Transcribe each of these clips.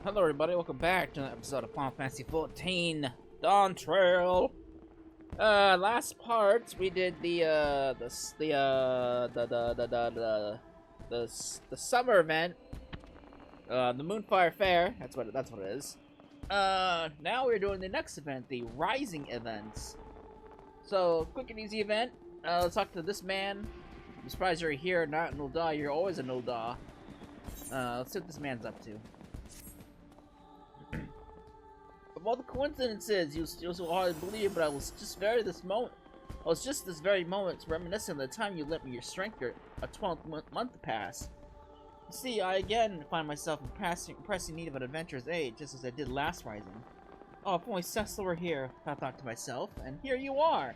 Hello everybody, welcome back to another episode of Final Fantasy XIV Dawntrail. Last part we did the summer event, the Moonfire Fair. That's what it is. Now we're doing the next event, the Rising events. So quick and easy event. Let's talk to this man. I'm surprised you're here, not an Ul'dah. You're always an Ul'dah. Let's see what this man's up to. Of all the coincidences, you'll so hardly believe, but I was just this very moment reminiscing of the time you lent me your strength a 12th month to pass. You see, I again find myself in pressing need of an adventurer's aid, just as I did last Rising. Oh, if only Cecil were here, I thought to myself, and here you are!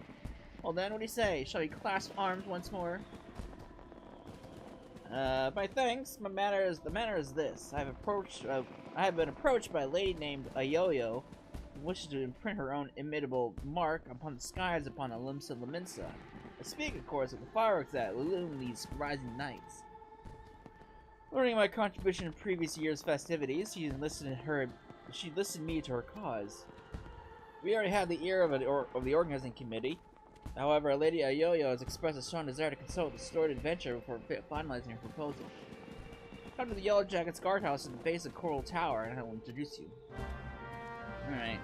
Well then, what do you say? Shall we clasp arms once more? My thanks. The matter is this. I have been approached by a lady named Ayoyo, who wishes to imprint her own imitable mark upon the skies upon Olympsa Laminsa. I speak, of course, of the fireworks that illume these rising nights. Learning my contribution in previous year's festivities, she enlisted me to her cause. We already have the ear of the organizing committee. However, Lady Ayoyo has expressed a strong desire to consult the stored adventure before finalizing her proposal. Come to the Yellow Jackets guardhouse at the base of Coral Tower, and I will introduce you. Alright.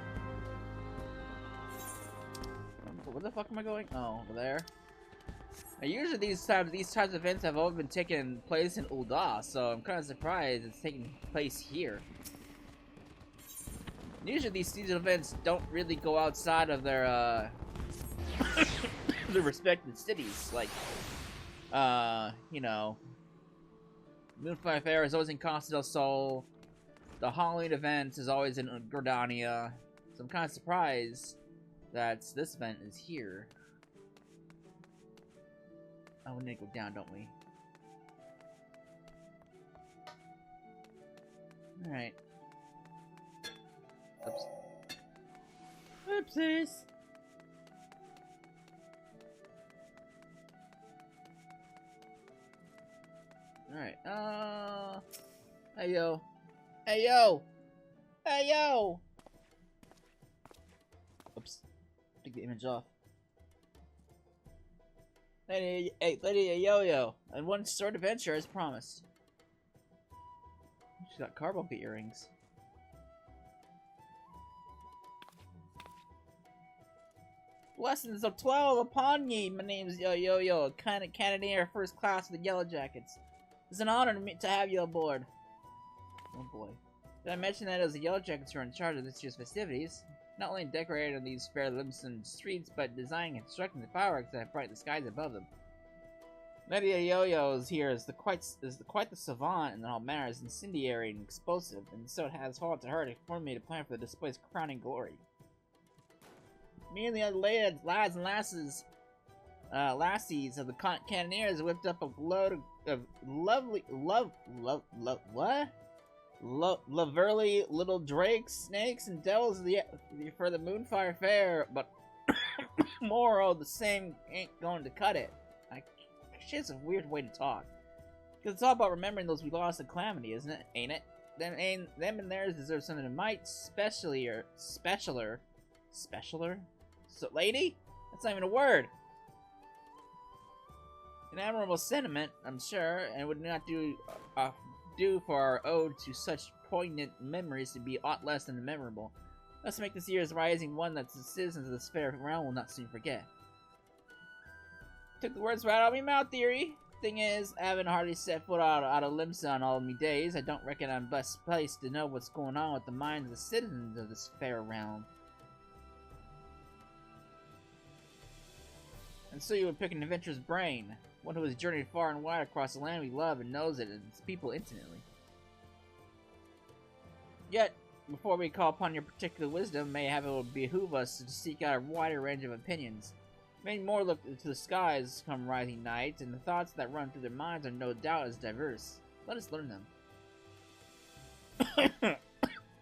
Where the fuck am I going? Oh, over there. Now, usually these types of events have all been taking place in Ul'dah, so I'm kind of surprised it's taking place here. Usually these season events don't really go outside of their their respective cities. Like, you know, Moonfire Fair is always in Costa del Sol. The Halloween event is always in Gordania. So I'm kind of surprised that this event is here. Oh, we need to go down, don't we? Alright. Oops. Oopsies! Alright, hey yo. Hey yo! Hey yo! Oops. Take the image off. Lady Yo-Yo, and one short adventure as promised. She's got carbuncle earrings. Blessings of 12 upon ye! My name's Yo-Yo, Cannoneer first class of the Yellow Jackets. It's an honor to have you aboard. Oh boy. Did I mention that it was the Yellow Jackets who are in charge of this year's festivities? Not only decorating these fair Limson streets, but designing and constructing the fireworks that brighten the skies above them. Lady Yo-Yo is here is quite the savant in all manners, incendiary and explosive, and so it has fallen to her to form me to plan for the display's crowning glory. Me and the other lads and lassies of the Cannoneers whipped up a load of lovely Laverly little drakes, snakes, and devils for the Moonfire Fair, but more of the same ain't going to cut it. Shit's a weird way to talk. Because it's all about remembering those we lost at Calamity, isn't it? Ain't it? Them and theirs deserve something that might specialer? So, lady? That's not even a word. An admirable sentiment, I'm sure, and would not do for our ode to such poignant memories to be aught less than memorable. Let's make this year's Rising one that the citizens of this fair realm will not soon forget. Took the words right out of my mouth, dearie. Thing is, I haven't hardly set foot out of Limsa in all of me days. I don't reckon I'm best placed to know what's going on with the minds of the citizens of this fair realm. And so you would pick an adventurer's brain. One who has journeyed far and wide across the land we love and knows it and its people intimately. Yet, before we call upon your particular wisdom, may have it will behoove us to seek out a wider range of opinions. Many more look to the skies come rising nights, and the thoughts that run through their minds are no doubt as diverse. Let us learn them.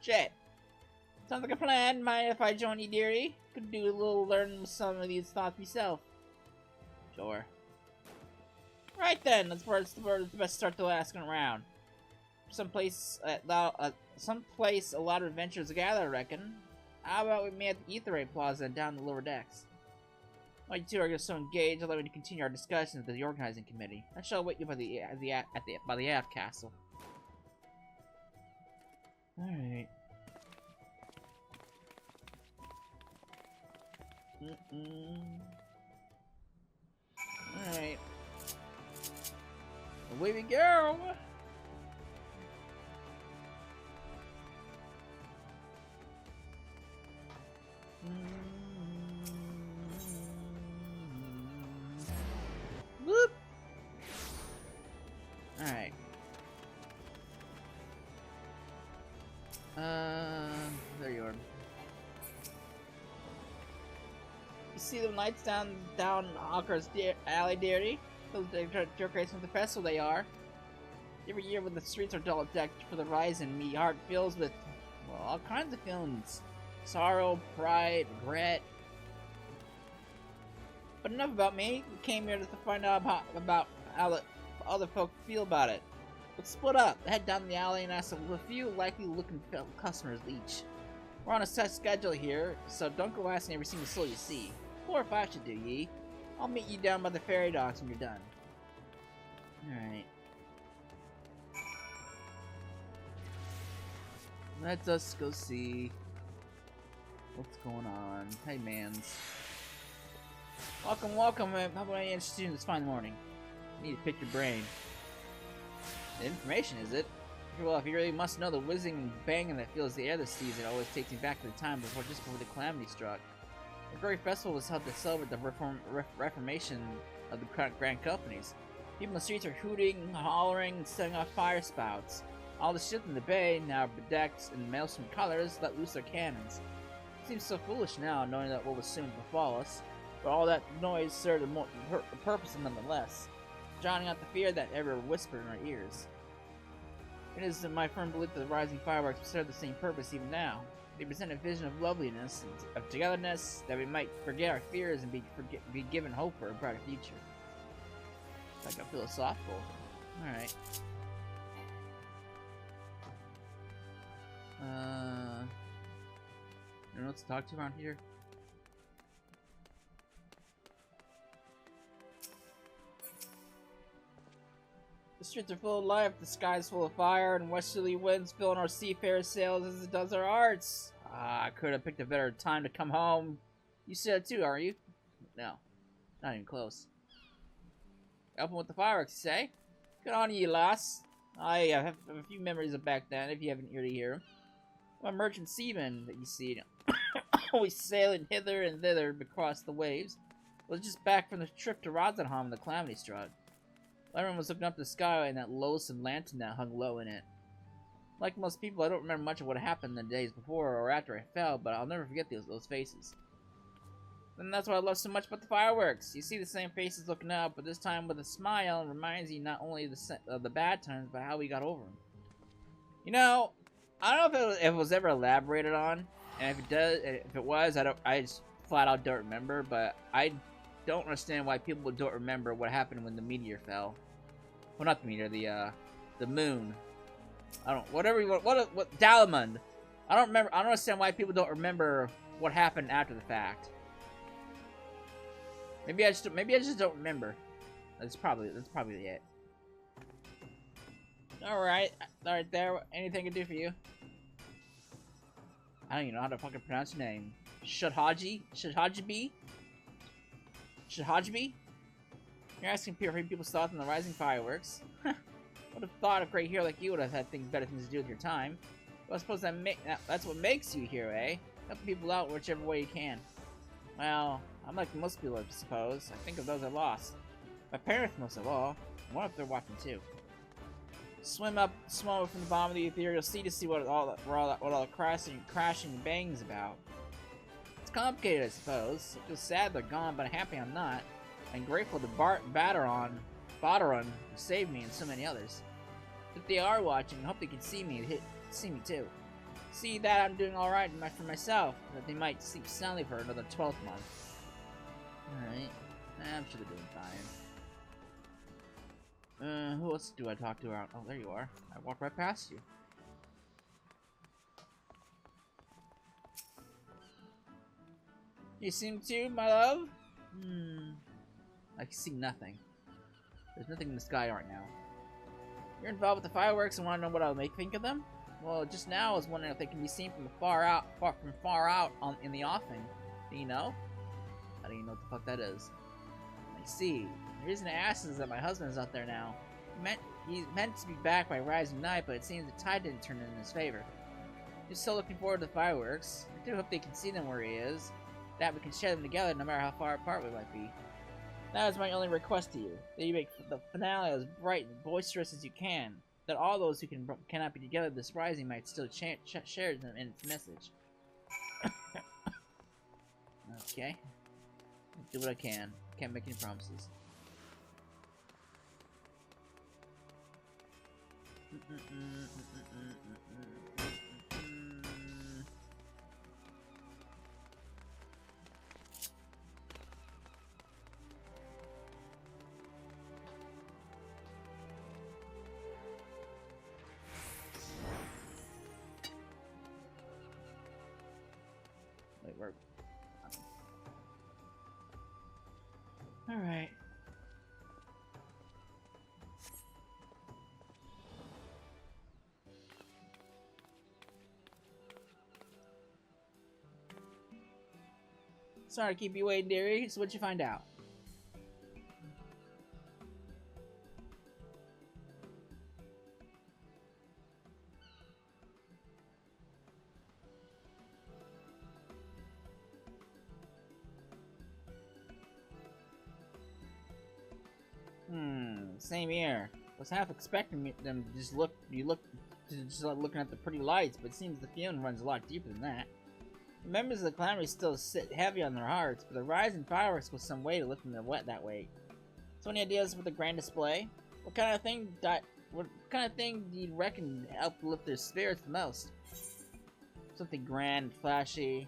Shit. Sounds like a plan. Mind if I join you, dearie? Could do a little learning with some of these thoughts myself. Sure. Right then, let's best start the asking around. someplace a lot of adventurers gather, I reckon. How about we meet at the XIV Plaza and down the lower decks? While you two are so engaged, allow me to continue our discussions with the organizing committee. I shall wait you by the aft castle. Alright. Alright. Away we go! Whoop! Alright. There you are. You see the lights down Hawker's alley, dearie? Those decorations of the festival they are. Every year when the streets are double decked for the Horizon, me heart fills with, well, all kinds of feelings. Sorrow, pride, regret. But enough about me. We came here to find out about how the other folk feel about it. Let's split up, head down the alley and ask a few likely looking customers each. We're on a set schedule here, so don't go asking every single soul you see. 4 or 5 should do, ye. I'll meet you down by the ferry docks when you're done. Alright. Let us go see what's going on. Hey, mans. Welcome, welcome. How about I introduce you this fine morning? I need to pick your brain. The information, is it? Well, if you really must know, the whizzing and banging that fills the air this season always takes me back to the time before the Calamity struck. The great festival was held to celebrate the reformation of the grand companies. People in the streets are hooting, hollering, and setting off fire spouts. All the ships in the bay, now bedecked in maelstrom colors, let loose their cannons. It seems so foolish now, knowing that what was soon to befall us, but all that noise served a purpose nonetheless, drowning out the fear that ever whispered in our ears. It is my firm belief that the rising fireworks serve the same purpose even now. They present a vision of loveliness and of togetherness, that we might forget our fears and be given hope for a brighter future. Like a philosophical. Alright. Anyone else to talk to around here? The streets are full of life, the sky is full of fire, and westerly winds filling our seafarer sails as it does our hearts. I could have picked a better time to come home. You said too, are you? No. Not even close. Helping with the fireworks, you say? Good on you, lass. I have a few memories of back then, if you haven't ear to hear. I'm a merchant seaman that you see, always sailing hither and thither across the waves. I was just back from the trip to Rotterdam when the Calamity struck. Everyone was looking up the sky and that loathsome lantern that hung low in it. Like most people, I don't remember much of what happened the days before or after I fell, but I'll never forget those faces. And that's what I love so much about the fireworks. You see the same faces looking up, but this time with a smile, and reminds you not only of the bad times, but how we got over them. You know, I don't know if it was ever elaborated on, and if it was, I just flat out don't remember, but I don't understand why people don't remember what happened when the meteor fell. Well, not the meteor, the moon. I don't, whatever you want, what Dalamund. I don't understand why people don't remember what happened after the fact. Maybe I just don't remember. That's probably it. Alright there. Anything I can do for you? I don't even know how to fucking pronounce your name. Shadhaji? You're asking people's thoughts on the rising fireworks? Would have thought a great hero like you would have had better things to do with your time. Well, I suppose that's what makes you a hero, eh? Helping people out whichever way you can. Well, I'm like most people, I suppose. I think of those I lost. My parents, most of all. I wonder if they're watching too. Swim up from the bottom of the ethereal sea to see what all the crashing and banging's about. It's complicated, I suppose. I feel sad they're gone, but happy I'm not. I'm grateful to Baderon, who saved me and so many others. If they are watching, I hope they can see me too. See that I'm doing alright for myself, that they might sleep soundly for another 12th month. Alright. I'm sure they're doing fine. Who else do I talk to around? Oh, there you are. I walked right past you. You seem to, my love? I see nothing. There's nothing in the sky right now. You're involved with the fireworks and want to know what I'll think of them? Well, just now I was wondering if they can be seen from far out in the offing. Do you know? I don't even know what the fuck that is. I see. The reason I asked is that my husband is out there now. He's meant to be back by rising night, but it seems the tide didn't turn in his favor. He's still looking forward to the fireworks. I do hope they can see them where he is. That we can share them together no matter how far apart we might be. That is my only request to you, that you make the finale as bright and boisterous as you can, that all those who cannot be together this rising might still share them in its message. Okay. I'll do what I can. Can't make any promises. Wait, where? Alright. Sorry to keep you waiting, dearie. So what'd you find out? Same here. I was half expecting them to just looking at the pretty lights, but it seems the feeling runs a lot deeper than that. The members of the Calamity still sit heavy on their hearts, but the rise in fireworks was some way to lift them that weight. So any ideas for the grand display? What kind of thing do you reckon helped lift their spirits the most? Something grand, flashy.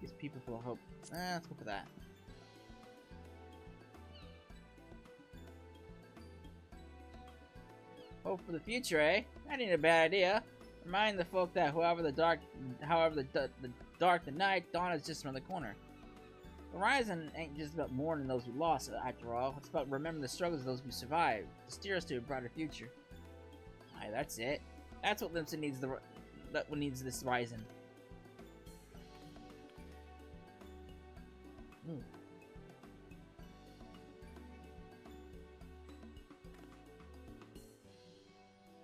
Gives people full of hope. Let's go for that. Hope for the future, eh? That ain't a bad idea. Remind the folk that however the dark the night, dawn is just around the corner. The horizon ain't just about mourning those who lost, after all. It's about remembering the struggles of those who survived, to steer us to a brighter future. Aye, that's it. That's what Limsa needs. That what needs this rising.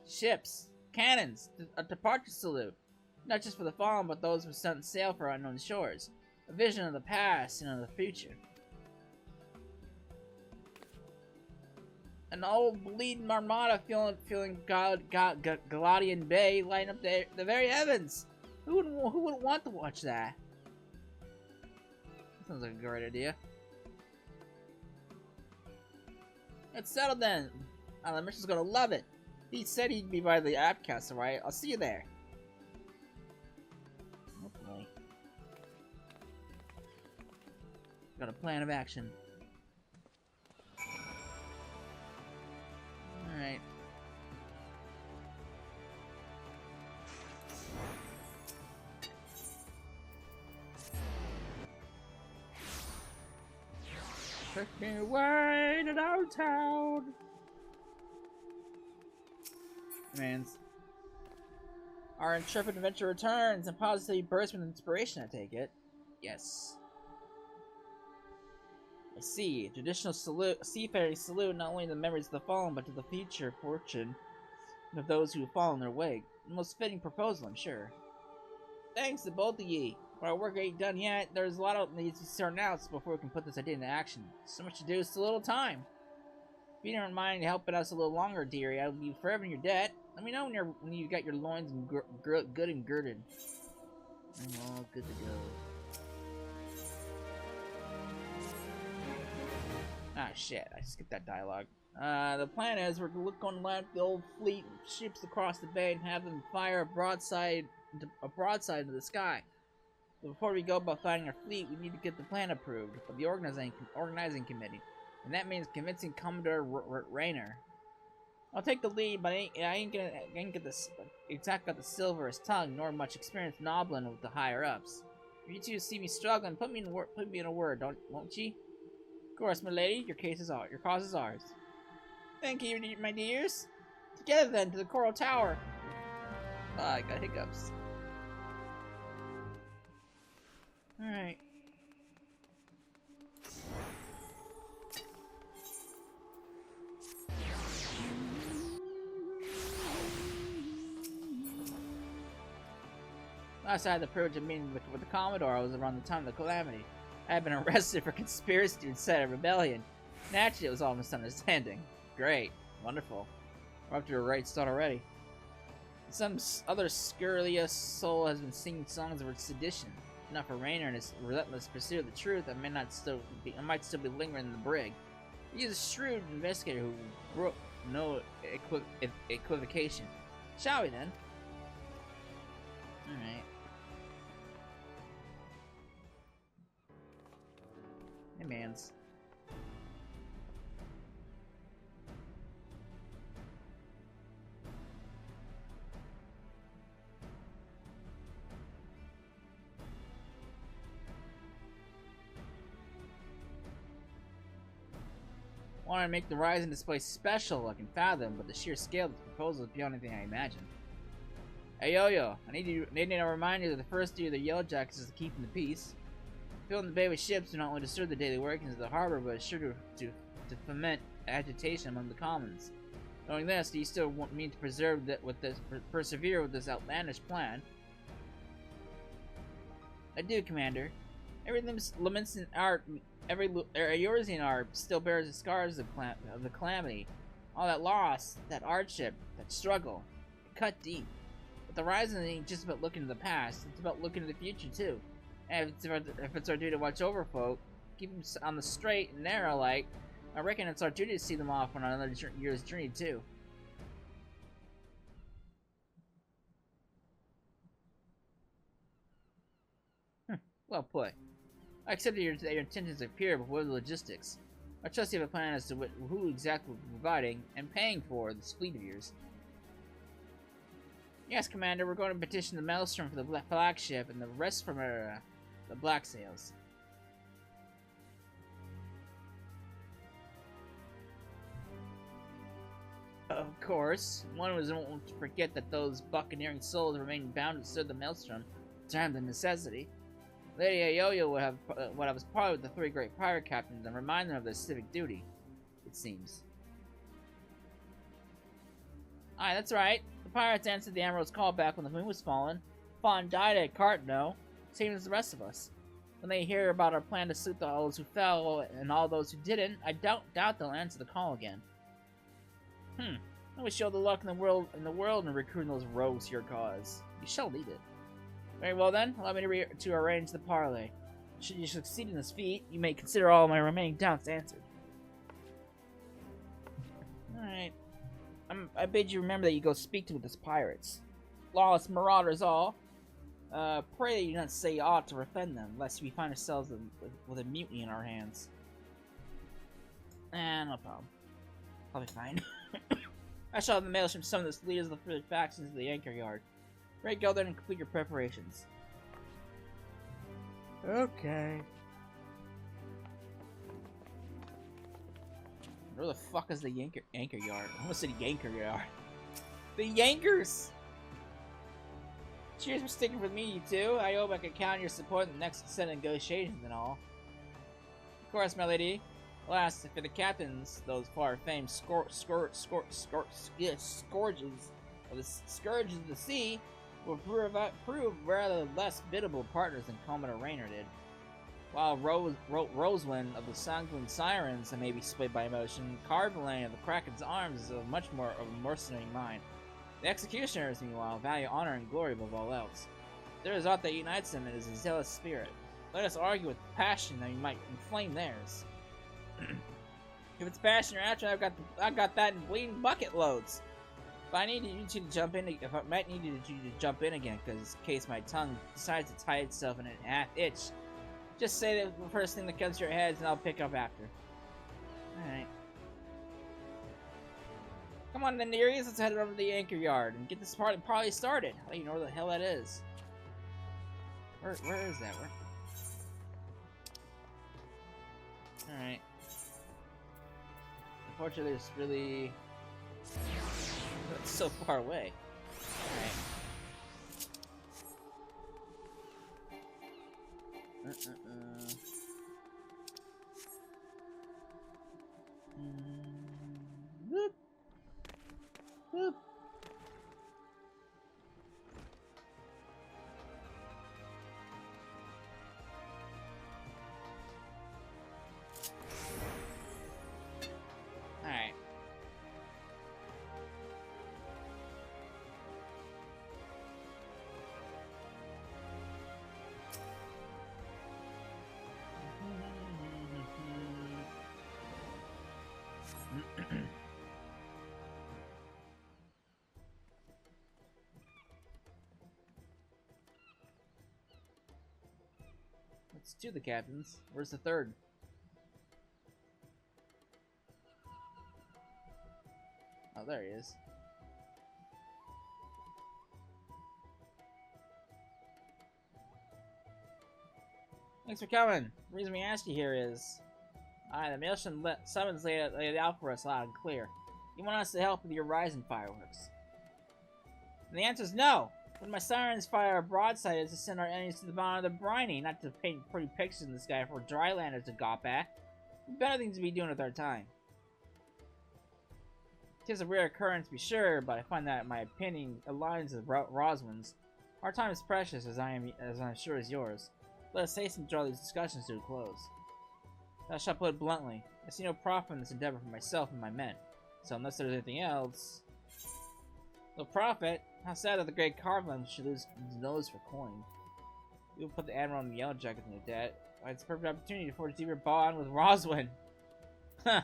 Ships, cannons, a departure salute, not just for the fallen, but those who set sail for unknown shores. A vision of the past and of the future. An old bleeding armada feeling Galadian Bay lighting up the very heavens. Who wouldn't want to watch that? Sounds like a great idea. Let's settle then. The mission's gonna love it. He said he'd be by the app castle, right? I'll see you there. Okay. Got a plan of action. Alright. Take me away to downtown. Commands. Our intrepid adventure returns and positively bursts with inspiration, I take it. Yes. I see. Traditional seafaring salute not only to the memories of the fallen, but to the future fortune of those who have fallen their way. The most fitting proposal, I'm sure. Thanks to both of ye. Our work ain't done yet. There's a lot of needs to be sorted out before we can put this idea into action. So much to do, still a little time. If you don't mind helping us a little longer, dearie, I'll be forever in your debt. Let me know when you got your loins good and girded. I'm all good to go. Ah, shit. I skipped that dialogue. The plan is we're going to land the old fleet of ships across the bay and have them fire a broadside into the sky. But before we go about finding our fleet, we need to get the plan approved by the organizing committee. And that means convincing Commodore Raynor. I'll take the lead, but I ain't get this exact got the silverest tongue, nor much experience nobbling with the higher ups. If you two see me struggling, put me in a word, won't ye? Of course, my lady, your cause is ours. Thank you, my dears. Together then to the Coral Tower. Ah, I got hiccups. All right. Last I had the privilege of meeting with the Commodore was around the time of the Calamity. I had been arrested for conspiracy to incite a rebellion. Naturally, it was all misunderstanding. Great. Wonderful. We're up to a right start already. Some other scurrilous soul has been singing songs of sedition. Enough for Raynor in his relentless pursuit of the truth that might still be lingering in the brig. He is a shrewd investigator who broke no equivocation. Shall we then? Alright. Hey, mans. Want to make the rise in this place special, I can fathom, but the sheer scale of this proposal is beyond anything I imagined. Hey Yo-Yo, I need to remind you that the first duty of the Yellow Jackets is to keep the peace. Filling the bay with ships do not only disturb the daily workings of the harbor, but is sure to foment agitation among the commons. Knowing this, do you still want me to persevere with this outlandish plan? I do, Commander. Everything laments in our yours in our still bears the scars of the Calamity. All that loss, that hardship, that struggle, it cut deep. But the Horizon ain't just about looking to the past; it's about looking to the future too. And if it's our duty to watch over folk, keep them on the straight and narrow, like, I reckon it's our duty to see them off on another year's journey too. Well put. I accept that your intentions are pure, but what are the logistics? I trust you have a plan as to who exactly will be providing and paying for this fleet of yours. Yes, Commander, we're going to petition the Maelstrom for the flagship and the rest from the Black Sails. Of course, one won't forget that those buccaneering souls remain bound to serve the Maelstrom at times of necessity. Lady Yo-Yo would have what I was part with the three great pirate captains and remind them of their civic duty, it seems. Aye, that's right. The pirates answered the Admiral's call back when the moon was fallen. Fawn died at Cartno, same as the rest of us. When they hear about our plan to salute those who fell and all those who didn't, I doubt they'll answer the call again. I wish you all the luck in the world in recruiting those rogues to your cause. You shall lead it. Very well then, allow me to arrange the parley. Should you succeed in this feat, you may consider all my remaining doubts answered. Alright. I bid you remember that you go speak to these pirates. Lawless marauders all. Pray that you do not say aught to offend them, lest we find ourselves with a mutiny in our hands. No problem. I'll be fine. I shall have the mails from some of the leaders of the factions of the anchor yard. Great, go there and complete your preparations. Okay. Where the fuck is the anchor yard? I almost said Yanker yard. The Yankers! Cheers for sticking with me, you two. I hope I can count on your support in the next set of negotiations and all. Of course, my lady. Alas, for the captains, those far-famed scourges of the sea will prove rather less biddable partners than Commodore Raynor did. While Rosewind of the Sanguine Sirens may be swayed by emotion, Carvalane of the Kraken's Arms is much more of a mercenary mind. The Executioners, meanwhile, value honor and glory above all else. There is aught that unites them, it is a zealous spirit. Let us argue with passion that we might inflame theirs. If it's passion you're after, I've got that in bleeding bucket loads. If I need you to jump in, jump in again, because in case my tongue decides to tie itself in an itch, just say the first thing that comes to your heads, and I'll pick up after. Alright. Come on, then, Nereus, let's head over to the anchor yard and get this party started. I don't even know where the hell that is. Where is that? Where? Alright. Unfortunately, it's really... It's so far away. Alright. Whoop. Whoop. Alright. Let's do the captains. Where's the third? Oh, there he is. Thanks for coming. The reason we asked you here is... the Maelstrom summons laid it out for us loud and clear. You want us to help with your rising fireworks. And the answer is no! When my sirens fire a broadside, it's to send our enemies to the bottom of the briny, not to paint pretty pictures in the sky for drylanders to gawp at. We've better things to be doing with our time. It is a rare occurrence to be sure, but I find that my opinion aligns with Roswin's. Our time is precious, as I'm sure is yours. Let us hasten to draw these discussions to a close. I shall put it bluntly. I see no profit in this endeavor for myself and my men. So unless there's anything else... No profit? How sad that the great Carlin should lose his nose for coin. We will put the Admiral and the Yellow Jacket in the debt. It's a perfect opportunity to forge a deeper bond with Roswin. Huh.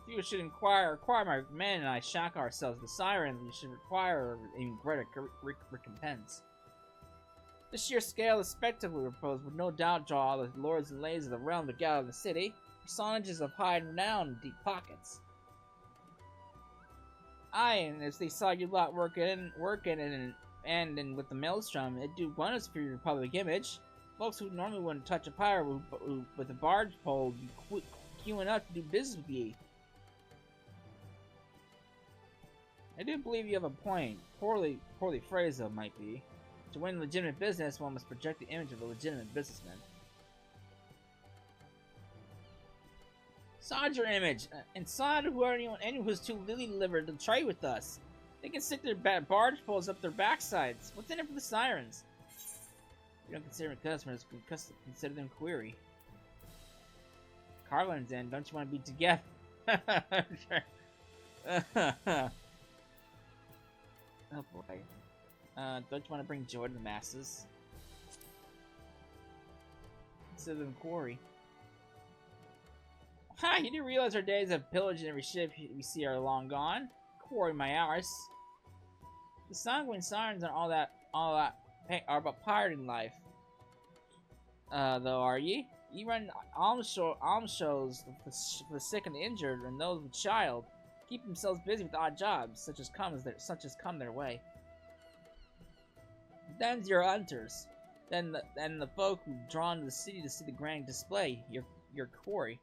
You should require my men and I shock ourselves with the siren. You should require an even greater recompense. The sheer scale of the spectacle we propose would no doubt draw all the lords and ladies of the realm to gather in the city. Personages of high renown and deep pockets. Aye, and as they saw you lot working and with the Maelstrom, it'd do wonders for your public image. Folks who normally wouldn't touch a pirate with a barge pole would be queuing up to do business with ye. I do believe you have a point. Poorly phrased, though, might be. To win legitimate business, one must project the image of a legitimate businessman. Sod your image, and sod anyone who's too lily-livered to trade with us. They can stick their barge poles up their backsides. What's in it for the sirens? We don't consider them customers, we consider them query. Carlin's in, don't you want to be together? Oh boy. Don't you want to bring joy to the masses? Consider them quarry. Ha! You do realize our days of pillaging every ship we see are long gone? Quarry my arse. The sanguine sirens and all that are about pirating life. Though, are ye? You run alms shows for the sick and the injured, and those with child. Keep themselves busy with odd jobs, such as come their way. Them's your hunters. Then the folk who drawn to the city to see the grand display, your quarry.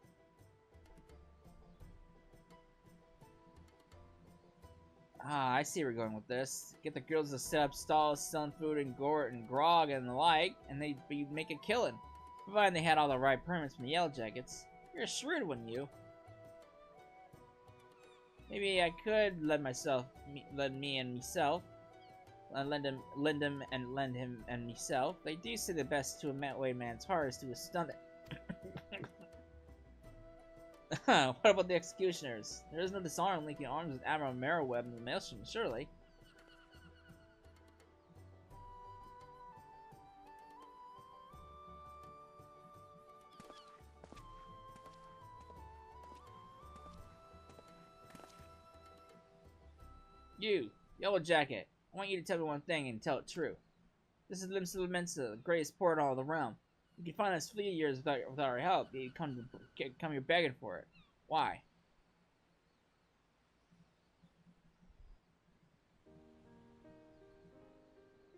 Ah, I see where we're going with this. Get the girls to set up stalls selling food and grog and the like, and they'd make a killing. Provided they had all the right permits from the Yellow Jackets. You're a shrewd one, you. Maybe I could lend myself. They do say the best to a away man's heart is to his stomach. What about the executioners? There is no dishonor in linking arms with Admiral Merroweb and the Maelstrom, surely. You, Yellow Jacket, I want you to tell me one thing and tell it true. This is Limsa Mensa, the greatest port in all the realm. You can find this fleet of yours without our help. You come here begging for it. Why?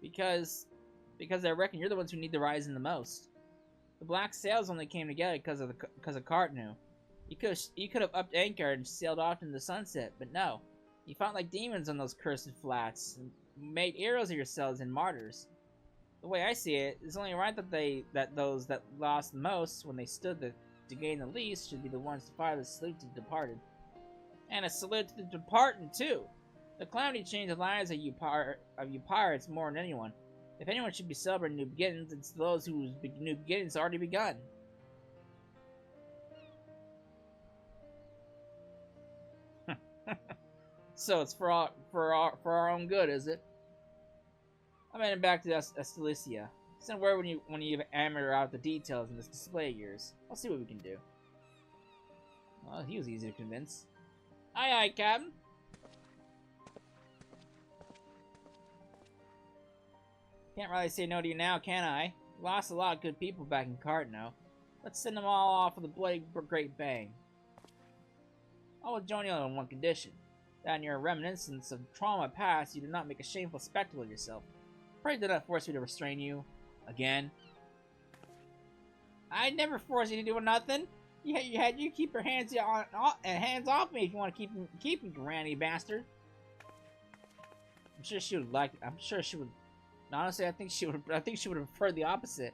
Because I reckon you're the ones who need the rising the most. The black sails only came together because of Cartnew. You could have upped anchor and sailed off into the sunset, but no. You fought like demons on those cursed flats and made heroes of yourselves and martyrs. The way I see it, it's only right that those that lost the most when they stood to gain the least should be the ones to fire the salute to the departed. And a salute to the departing too. The Calamity changed the lives of you pirates more than anyone. If anyone should be celebrating new beginnings, it's those whose new beginnings already begun. So it's for our own good, is it? I'm heading back to Astalicia. Send word when you hammer out the details in this display of yours. I'll see what we can do. Well, he was easy to convince. Aye, aye, Captain. Can't really say no to you now, can I? We lost a lot of good people back in Cartnew. Let's send them all off with a bloody great bang. I will join you on one condition. That in your reminiscence of trauma past, you do not make a shameful spectacle of yourself. Pray do not force me to restrain you. Again. I never force you to do nothing. You keep your hands off me if you want to keep me, granny bastard. I'm sure she would like. I'm sure she would. Honestly, I think she would have preferred the opposite.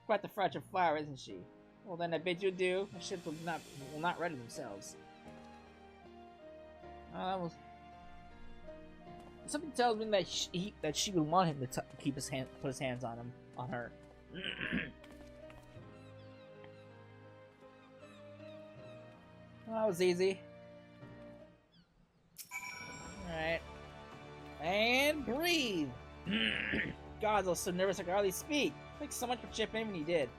Quite the fragile flower, isn't she? Well, then I bid you adieu. The ships will not ready themselves. That was. Something tells me that she would want him to put his hands on her. Well, that was easy. All right, and breathe. God, I was so nervous I could hardly speak. Thanks so much for chipping in when you did.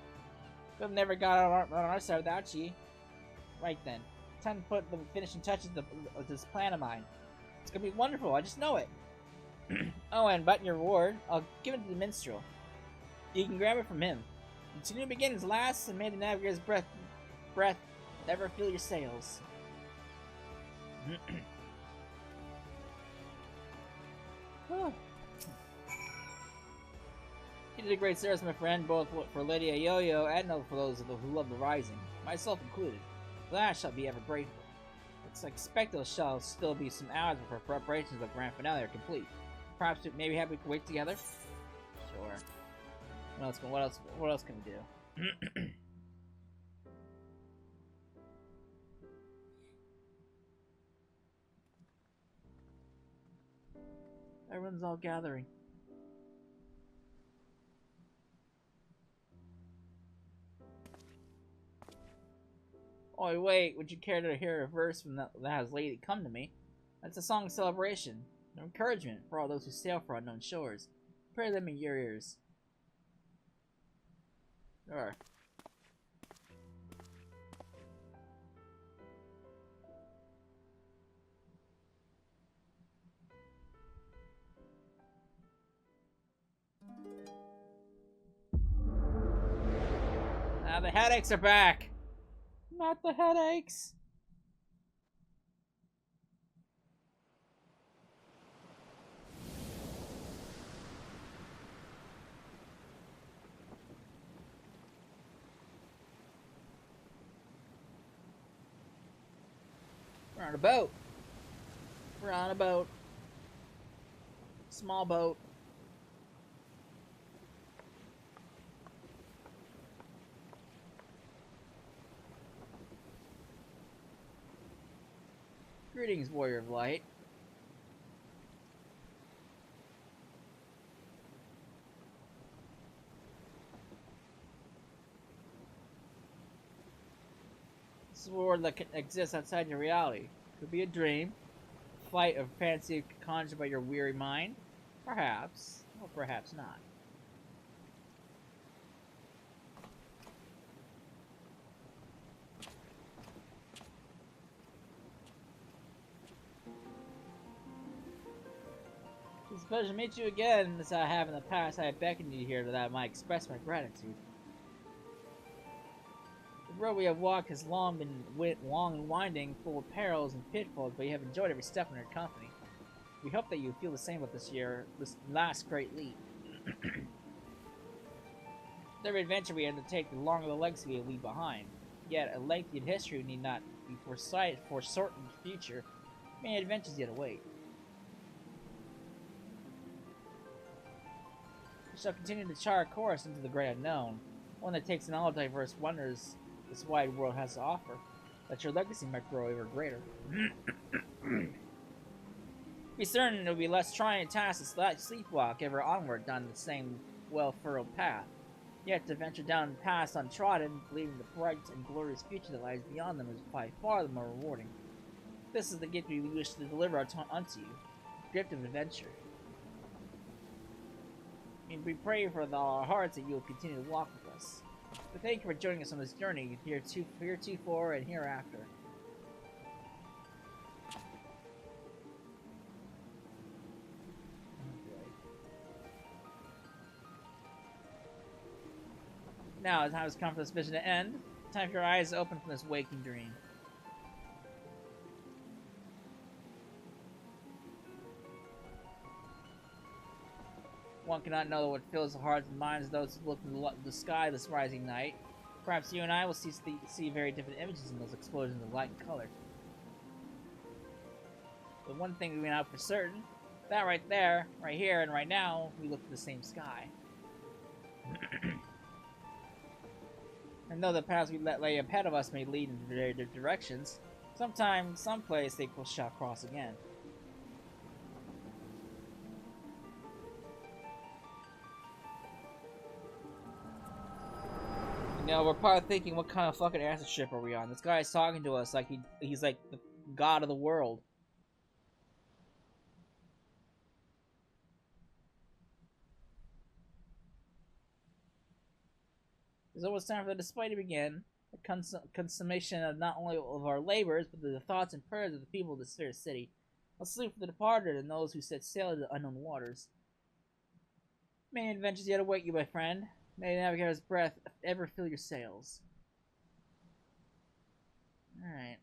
Could have never got on our side without you. Right then, time to put the finishing touches of this plan of mine. It's gonna be wonderful. I just know it. Oh, and about your reward, I'll give it to the minstrel. You can grab it from him. Until new beginnings last, and may the navigator's breath never fill your sails. Oh. You did a great service, my friend, both for Lady Ayoyo and for those who love the Rising, myself included. The last shall be ever grateful. It's expect there shall still be some hours before preparations of the grand finale are complete. Perhaps maybe we can wait together? Sure. What else can we do? Everyone's all gathering. Oh wait, would you care to hear a verse from that has lately come to me? That's a song of celebration, an encouragement for all those who sail for unknown shores. Pray them in your ears. Sure. Now the headaches are back! Not the headaches! We're on a boat. We're on a boat. Small boat. Greetings, Warrior of Light. This is a world that exists outside your reality. Could be a dream, a flight of fancy conjured by your weary mind. Perhaps, or perhaps not. It's a pleasure to meet you again, as I have in the past. I beckoned you here that I might express my gratitude. The road we have walked has long and winding, full of perils and pitfalls, but you have enjoyed every step in your company. We hope that you feel the same about this last great leap. Every adventure we undertake, the longer the legacy we leave behind. Yet, a lengthy history need not be foreshortened future. Many adventures yet await. We shall continue to chart a course into the great unknown, one that takes in all diverse wonders this wide world has to offer, that your legacy might grow ever greater. Be certain it will be less trying task to sleepwalk ever onward down the same well-furrowed path, yet to venture down paths untrodden, believing the bright and glorious future that lies beyond them is by far the more rewarding. This is the gift we wish to deliver unto you, the gift of adventure. And we pray for our hearts that you will continue to walk with us. But thank you for joining us on this journey heretofore and hereafter. Now, the time has come for this vision to end. Time for your eyes to open from this waking dream. One cannot know what fills the hearts and minds of those who look in the sky this rising night. Perhaps you and I will see very different images in those explosions of light and color. But one thing we know for certain, that right there, right here, and right now, we look at the same sky. And though the paths we lay ahead of us may lead in very different directions, sometime, someplace, they shall cross again. You know, we're probably thinking, what kind of fucking acid ship are we on? This guy's talking to us like he's like the god of the world. It's almost time for the display to begin. The consummation of not only of our labors, but the thoughts and prayers of the people of this fair city. A salute for the departed and those who set sail to the unknown waters. Many adventures yet await you, my friend. May the navigator's breath ever fill your sails. Alright.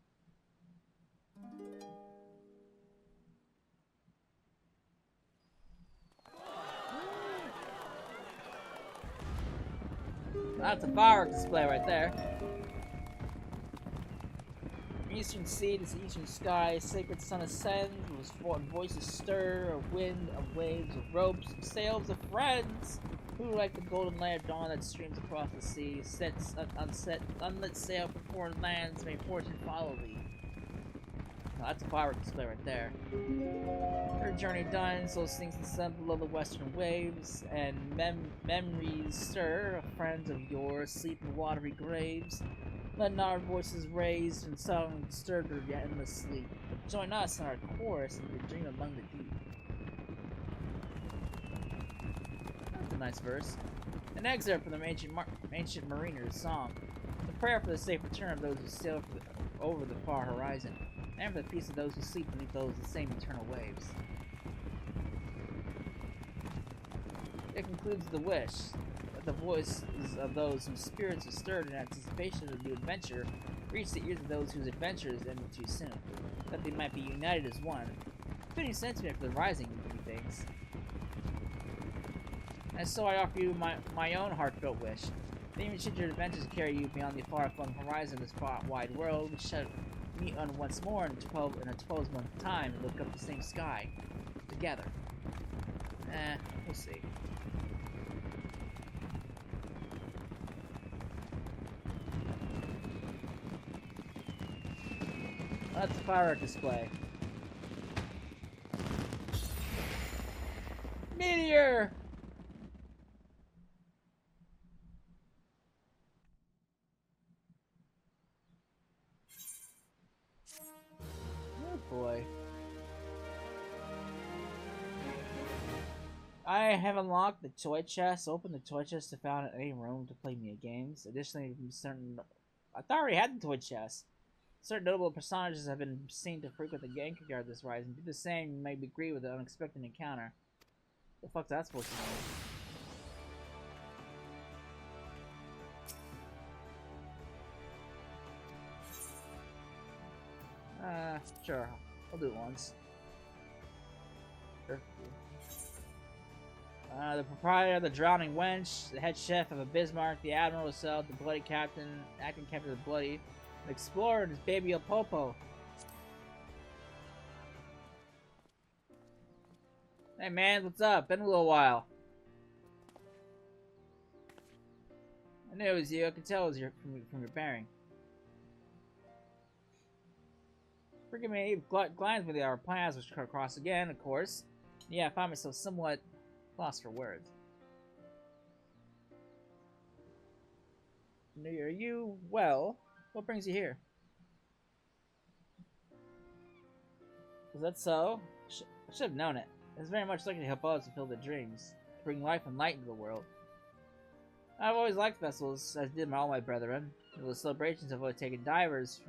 That's a fireworks display right there. Eastern sea to the eastern sky, sacred sun ascends, with voices stir, a wind of waves, of ropes, of sails, of friends, who like the golden light of dawn that streams across the sea, sets unlit sail for foreign lands, may fortune follow thee. Oh, that's a fireworks display right there. Her journey done, so sinks the sun below the western waves, and memories stir of friends of yours, sleep in watery graves. Let not our voices raised and song disturb their endless sleep, but join us in our chorus and we dream among the deep. That's a nice verse. An excerpt from the ancient mariner's song. The prayer for the safe return of those who sail over the far horizon, and for the peace of those who sleep beneath those the same eternal waves. It concludes the wish that the voices of those whose spirits are stirred in anticipation of a new adventure reach the ears of those whose adventures ended too soon, that they might be united as one. Fitting sentiment for the rising of new things. And so I offer you my own heartfelt wish. That even should your adventures carry you beyond the far-flung horizon of this wide world, we shall meet on once more in a 12-month time and look up the same sky together. We'll see. That's a firework display. Meteor! Oh boy. I have unlocked the toy chest. Open the toy chest to find any room to play mini games. Additionally, I thought I already had the toy chest. Certain notable personages have been seen to frequent the Genki Yard this rise, and do the same. You may agree with the unexpected encounter. The fuck's that supposed to mean? Sure. I'll do it once. Sure. The proprietor of the Drowning Wench, the head chef of a Bismarck, the admiral himself, the bloody captain, acting captain of the bloody, an explorer and his baby El Popo. Hey man, what's up? Been a little while. I knew it was you. I could tell it was from your bearing. Forgive me, it glands with our plans which cut across again, of course. Yeah, I found myself somewhat lost for words. Are you well? What brings you here? Is that so? I should have known it. It's very much likely to help us to fill their dreams, to bring life and light into the world. I've always liked festivals, as did all my brethren. The celebrations have always taken diverse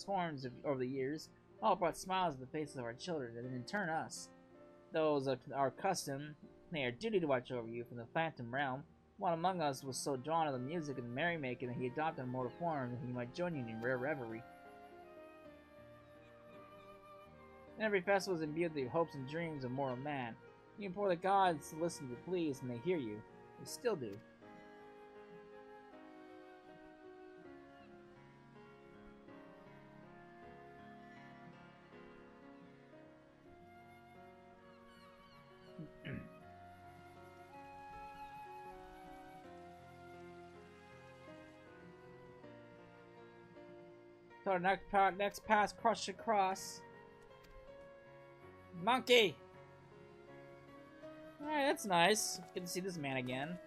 forms over the years, all brought smiles to the faces of our children, and in turn us. Those of our custom, they are duty to watch over you from the phantom realm. One among us was so drawn to the music and the merrymaking that he adopted a mortal form that he might join you in rare revelry. And every festival is imbued with the hopes and dreams of mortal man. You implore the gods to listen to your pleas, and they hear you. They still do. So next pass, crush across. Monkey! Alright, that's nice. Good to see this man again.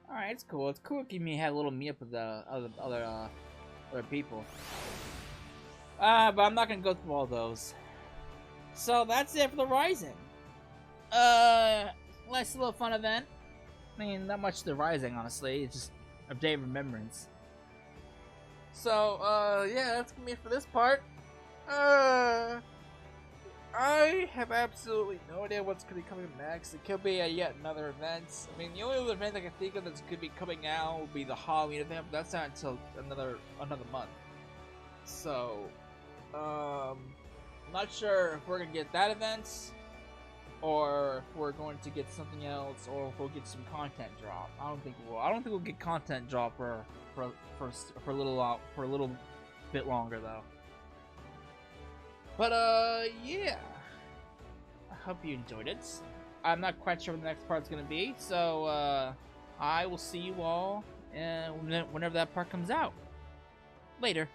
Alright, it's cool. It's cool keeping me had a little meetup with the other people. But I'm not gonna go through all those. So that's it for the Rising. Nice little fun event. I mean, not much to the Rising, honestly. It's just a day of remembrance. So, yeah, that's gonna be it for this part. I have absolutely no idea what's gonna be coming next. It could be yet another event. I mean, the only other event I can think of that's could be coming now would be the Halloween event, but that's not until another month. So, I'm not sure if we're gonna get that event, or if we're going to get something else, or if we'll get some content drop. I don't think we'll get content drop for a little bit longer though. But yeah. I hope you enjoyed it. I'm not quite sure what the next part's gonna be, so I will see you all whenever that part comes out. Later.